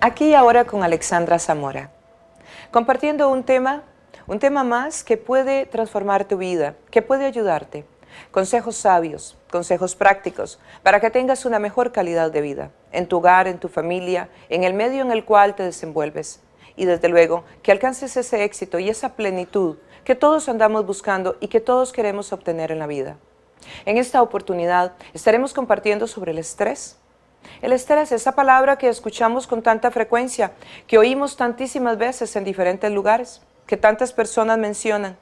Aquí y ahora con Alexandra Zamora, compartiendo un tema más que puede transformar tu vida, que puede ayudarte. Consejos sabios, consejos prácticos, para que tengas una mejor calidad de vida, en tu hogar, en tu familia, en el medio en el cual te desenvuelves. Y desde luego, que alcances ese éxito y esa plenitud que todos andamos buscando y que todos queremos obtener en la vida. En esta oportunidad estaremos compartiendo sobre el estrés. El estrés, esa palabra que escuchamos con tanta frecuencia, que oímos tantísimas veces en diferentes lugares, que tantas personas mencionan.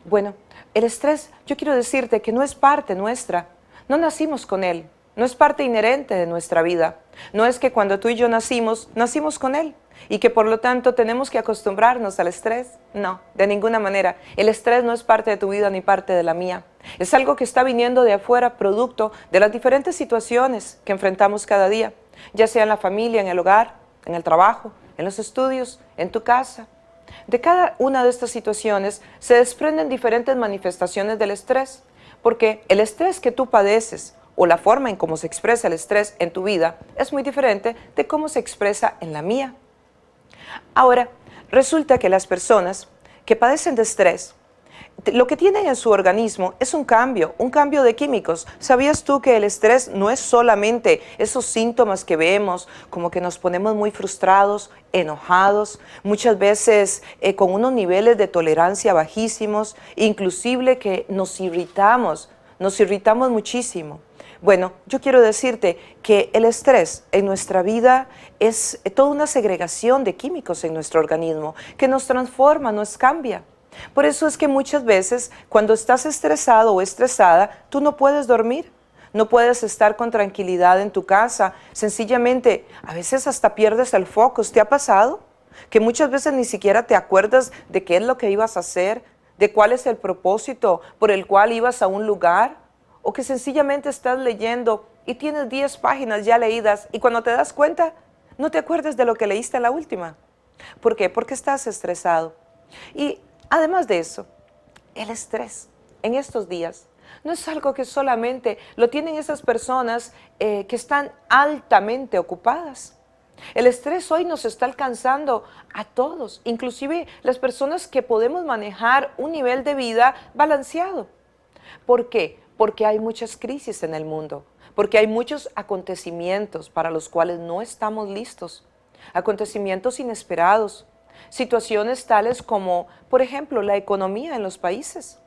Bueno, el estrés, yo quiero decirte que no es parte nuestra, no nacimos con él, no es parte inherente de nuestra vida. No es que cuando tú y yo nacimos con él y que por lo tanto tenemos que acostumbrarnos al estrés. No, de ninguna manera. El estrés no es parte de tu vida ni parte de la mía. Es algo que está viniendo de afuera, producto de las diferentes situaciones que enfrentamos cada día, ya sea en la familia, en el hogar, en el trabajo, en los estudios, en tu casa. De cada una de estas situaciones se desprenden diferentes manifestaciones del estrés, porque el estrés que tú padeces o la forma en cómo se expresa el estrés en tu vida es muy diferente de cómo se expresa en la mía. Ahora, resulta que las personas que padecen de estrés, lo que tienen en su organismo es un cambio de químicos. ¿Sabías tú que el estrés no es solamente esos síntomas que vemos, como que nos ponemos muy frustrados, enojados, muchas veces con unos niveles de tolerancia bajísimos, inclusive que nos irritamos muchísimo? Bueno, yo quiero decirte que el estrés en nuestra vida es toda una segregación de químicos en nuestro organismo que nos transforma, nos cambia. Por eso es que muchas veces cuando estás estresado o estresada, tú no puedes dormir, no puedes estar con tranquilidad en tu casa, sencillamente a veces hasta pierdes el foco. ¿Te ha pasado? Que muchas veces ni siquiera te acuerdas de qué es lo que ibas a hacer, de cuál es el propósito por el cual ibas a un lugar, o que sencillamente estás leyendo y tienes 10 páginas ya leídas y cuando te das cuenta no te acuerdas de lo que leíste en la última. ¿Por qué? Porque estás estresado. Y además de eso, el estrés en estos días no es algo que solamente lo tienen esas personas que están altamente ocupadas. El estrés hoy nos está alcanzando a todos, inclusive las personas que podemos manejar un nivel de vida balanceado. ¿Por qué? Porque hay muchas crisis en el mundo, porque hay muchos acontecimientos para los cuales no estamos listos, acontecimientos inesperados, situaciones tales como, por ejemplo, la economía en los países,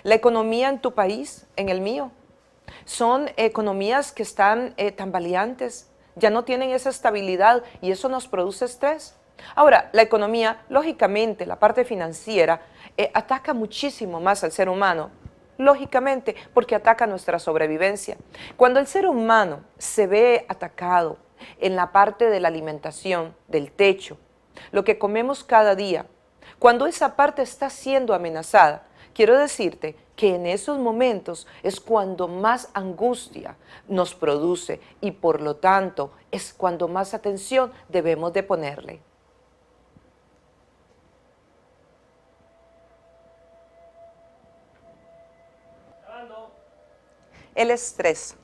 la economía en tu país, en el mío. Son economías que están tambaleantes, ya no tienen esa estabilidad y eso nos produce estrés. Ahora, la economía, lógicamente, la parte financiera, ataca muchísimo más al ser humano, lógicamente, porque ataca nuestra sobrevivencia. Cuando el ser humano se ve atacado en la parte de la alimentación, del techo, lo que comemos cada día, cuando esa parte está siendo amenazada, quiero decirte que en esos momentos es cuando más angustia nos produce y por lo tanto es cuando más atención debemos de ponerle. El estrés.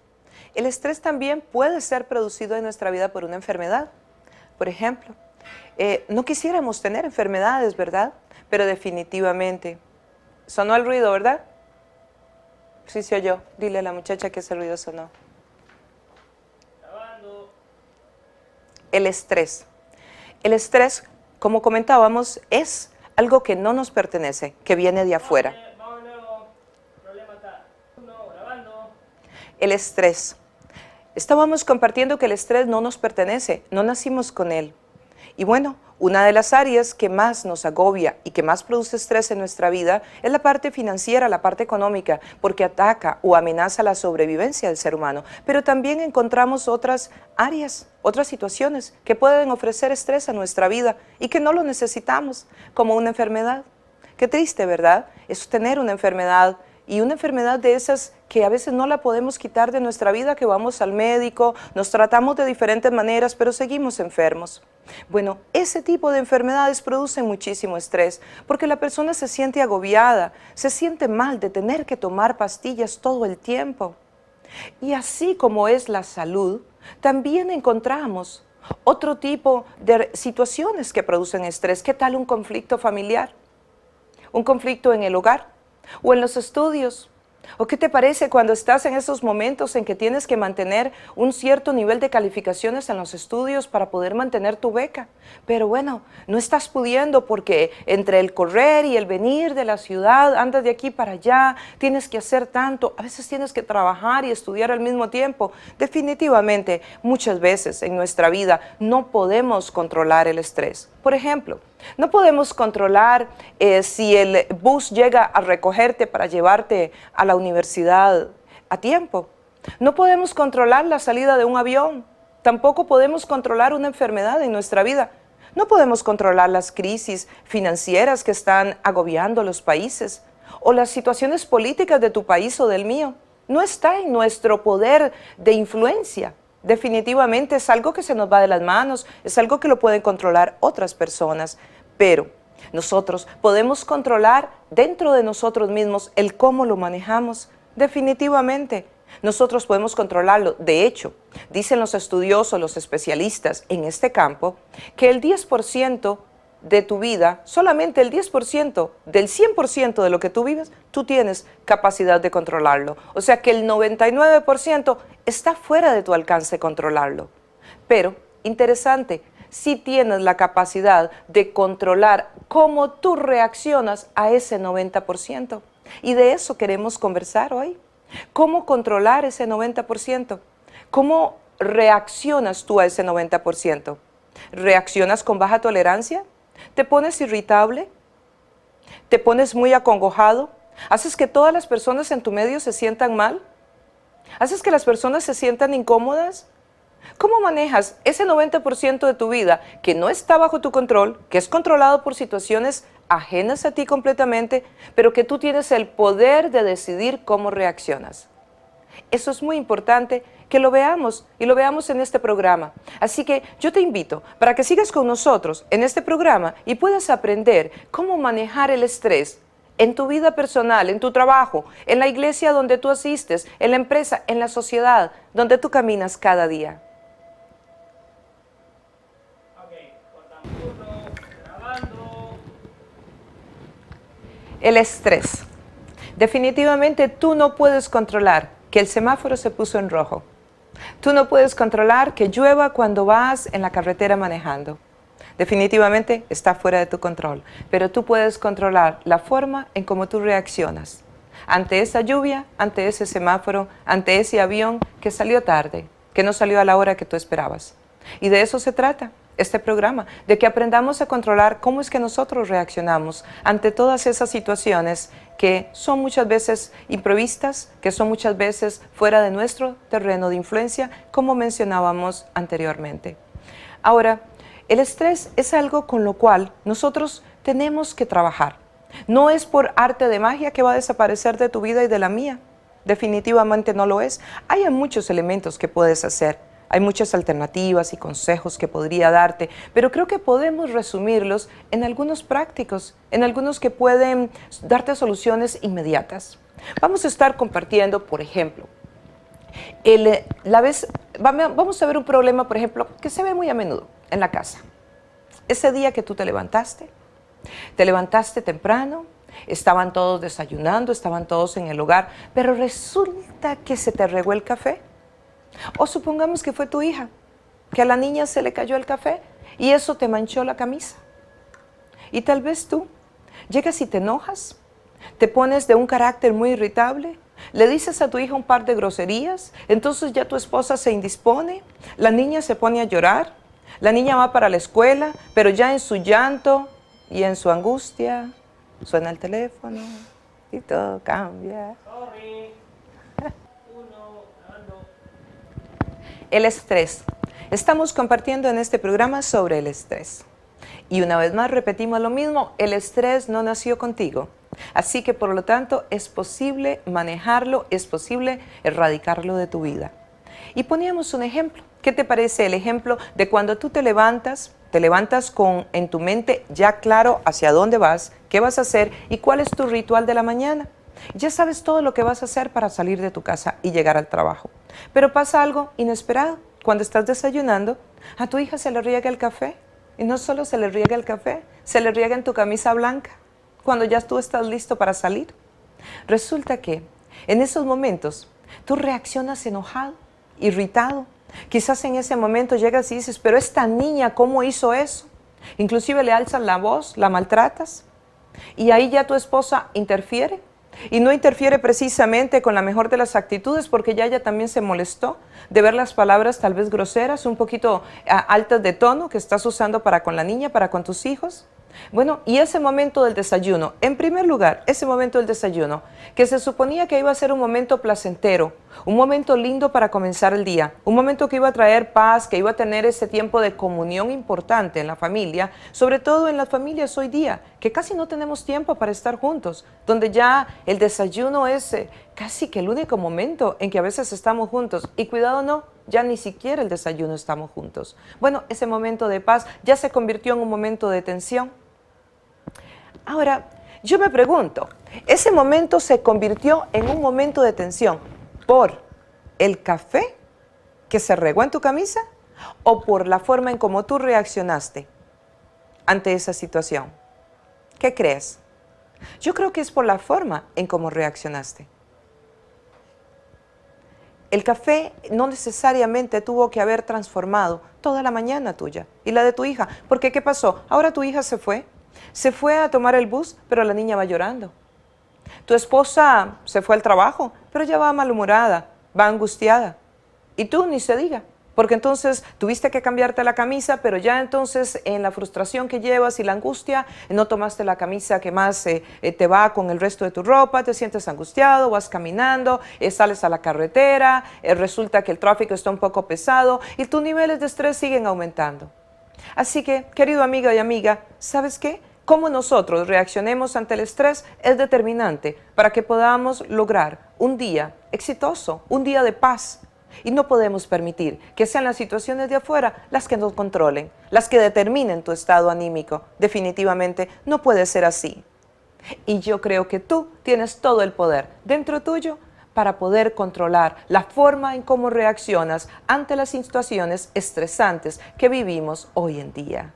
El estrés también puede ser producido en nuestra vida por una enfermedad. Por ejemplo, no quisiéramos tener enfermedades, ¿verdad? Pero definitivamente, sonó el ruido, ¿verdad? Sí se oyó. Dile a la muchacha que ese ruido sonó. El estrés. El estrés, como comentábamos, es algo que no nos pertenece, que viene de afuera. El estrés. Estábamos compartiendo que el estrés no nos pertenece, no nacimos con él. Y bueno, una de las áreas que más nos agobia y que más produce estrés en nuestra vida es la parte financiera, la parte económica, porque ataca o amenaza la sobrevivencia del ser humano. Pero también encontramos otras áreas, otras situaciones que pueden ofrecer estrés a nuestra vida y que no lo necesitamos, como una enfermedad. Qué triste, ¿verdad? Es tener una enfermedad. Y una enfermedad de esas que a veces no la podemos quitar de nuestra vida, que vamos al médico, nos tratamos de diferentes maneras, pero seguimos enfermos. Bueno, ese tipo de enfermedades producen muchísimo estrés, porque la persona se siente agobiada, se siente mal de tener que tomar pastillas todo el tiempo. Y así como es la salud, también encontramos Otro tipo de situaciones que producen estrés, ¿qué tal un conflicto familiar? ¿Un conflicto en el hogar? ¿O en los estudios? ¿O qué te parece cuando estás en esos momentos en que tienes que mantener un cierto nivel de calificaciones en los estudios para poder mantener tu beca? Pero bueno, no estás pudiendo porque entre el correr y el venir de la ciudad, andas de aquí para allá, tienes que hacer tanto, a veces tienes que trabajar y estudiar al mismo tiempo. Definitivamente, muchas veces en nuestra vida no podemos controlar el estrés. Por ejemplo, no podemos controlar si el bus llega a recogerte para llevarte a la universidad a tiempo. No podemos controlar la salida de un avión. Tampoco podemos controlar una enfermedad en nuestra vida. No podemos controlar las crisis financieras que están agobiando a los países o las situaciones políticas de tu país o del mío. No está en nuestro poder de influencia. Definitivamente es algo que se nos va de las manos, es algo que lo pueden controlar otras personas, pero nosotros podemos controlar dentro de nosotros mismos el cómo lo manejamos. Definitivamente, nosotros podemos controlarlo. De hecho, dicen los estudiosos, los especialistas en este campo, que el 10% de tu vida, solamente el 10% del 100% de lo que tú vives, tú tienes capacidad de controlarlo. O sea que el 99% está fuera de tu alcance controlarlo. Pero, interesante, sí tienes la capacidad de controlar cómo tú reaccionas a ese 90%. Y de eso queremos conversar hoy. ¿Cómo controlar ese 90%? ¿Cómo reaccionas tú a ese 90%? ¿Reaccionas con baja tolerancia? ¿Te pones irritable? ¿Te pones muy acongojado? ¿Haces que todas las personas en tu medio se sientan mal? ¿Haces que las personas se sientan incómodas? ¿Cómo manejas ese 90% de tu vida que no está bajo tu control, que es controlado por situaciones ajenas a ti completamente, pero que tú tienes el poder de decidir cómo reaccionas? Eso es muy importante que lo veamos y lo veamos en este programa. Así que yo te invito para que sigas con nosotros en este programa y puedas aprender cómo manejar el estrés en tu vida personal, en tu trabajo, en la iglesia donde tú asistes, en la empresa, en la sociedad donde tú caminas cada día. El estrés. Definitivamente tú no puedes controlar que el semáforo se puso en rojo. Tú no puedes controlar que llueva cuando vas en la carretera manejando. Definitivamente está fuera de tu control, pero tú puedes controlar la forma en cómo tú reaccionas ante esa lluvia, ante ese semáforo, ante ese avión que salió tarde, que no salió a la hora que tú esperabas. Y de eso se trata este programa, de que aprendamos a controlar cómo es que nosotros reaccionamos ante todas esas situaciones que son muchas veces imprevistas, que son muchas veces fuera de nuestro terreno de influencia, como mencionábamos anteriormente. Ahora, el estrés es algo con lo cual nosotros tenemos que trabajar. No es por arte de magia que va a desaparecer de tu vida y de la mía. Definitivamente no lo es. Hay muchos elementos que puedes hacer. Hay muchas alternativas y consejos que podría darte, pero creo que podemos resumirlos en algunos prácticos, en algunos que pueden darte soluciones inmediatas. Vamos a estar compartiendo, por ejemplo, vamos a ver un problema, por ejemplo, que se ve muy a menudo en la casa. Ese día que tú te levantaste temprano, estaban todos desayunando, estaban todos en el hogar, pero resulta que se te regó el café. O supongamos que fue tu hija, que a la niña se le cayó el café y eso te manchó la camisa. Y tal vez tú llegas y te enojas, te pones de un carácter muy irritable, le dices a tu hija un par de groserías, entonces ya tu esposa se indispone, la niña se pone a llorar, la niña va para la escuela, pero ya en su llanto y en su angustia suena el teléfono y todo cambia. El estrés. Estamos compartiendo en este programa sobre el estrés. Y una vez más repetimos lo mismo, el estrés no nació contigo. Así que por lo tanto es posible manejarlo, es posible erradicarlo de tu vida. Y poníamos un ejemplo. ¿Qué te parece el ejemplo de cuando tú te levantas con en tu mente ya claro hacia dónde vas, qué vas a hacer y cuál es tu ritual de la mañana? Ya sabes todo lo que vas a hacer para salir de tu casa y llegar al trabajo. Pero pasa algo inesperado. cuando estás desayunando, a tu hija se le riega el café. Y no solo se le riega el café, se le riega en tu camisa blanca, cuando ya tú estás listo para salir. Resulta que en esos momentos tú reaccionas enojado, irritado. Quizás en ese momento llegas y dices, pero esta niña, ¿cómo hizo eso? Inclusive le alzas la voz, la maltratas. Y ahí ya tu esposa interfiere. Y no interfiere precisamente con la mejor de las actitudes, porque ya ella también se molestó de ver las palabras tal vez groseras, un poquito altas de tono que estás usando para con la niña, para con tus hijos. Bueno, y ese momento del desayuno, en primer lugar, ese momento del desayuno, que se suponía que iba a ser un momento placentero, un momento lindo para comenzar el día, un momento que iba a traer paz, que iba a tener ese tiempo de comunión importante en la familia, sobre todo en las familias hoy día, que casi no tenemos tiempo para estar juntos, donde ya el desayuno es casi que el único momento en que a veces estamos juntos, y cuidado no, ya ni siquiera el desayuno estamos juntos. Bueno, ese momento de paz ya se convirtió en un momento de tensión. Ahora, yo me pregunto, ¿ese momento se convirtió en un momento de tensión por el café que se regó en tu camisa o por la forma en cómo tú reaccionaste ante esa situación? ¿Qué crees? Yo creo que es por la forma en cómo reaccionaste. El café no necesariamente tuvo que haber transformado toda la mañana tuya y la de tu hija, porque ¿qué pasó? Ahora tu hija se fue a tomar el bus, pero la niña va llorando. Tu esposa se fue al trabajo, pero ya va malhumorada, va angustiada. Y tú ni se diga, porque entonces tuviste que cambiarte la camisa, pero ya entonces en la frustración que llevas y la angustia, no tomaste la camisa que más te va con el resto de tu ropa, te sientes angustiado, vas caminando, sales a la carretera, resulta que el tráfico está un poco pesado y tus niveles de estrés siguen aumentando. Así que, querido amigo y amiga, ¿sabes qué? Cómo nosotros reaccionemos ante el estrés es determinante para que podamos lograr un día exitoso, un día de paz. Y no podemos permitir que sean las situaciones de afuera las que nos controlen, las que determinen tu estado anímico. Definitivamente no puede ser así. Y yo creo que tú tienes todo el poder dentro tuyo para poder controlar la forma en cómo reaccionas ante las situaciones estresantes que vivimos hoy en día.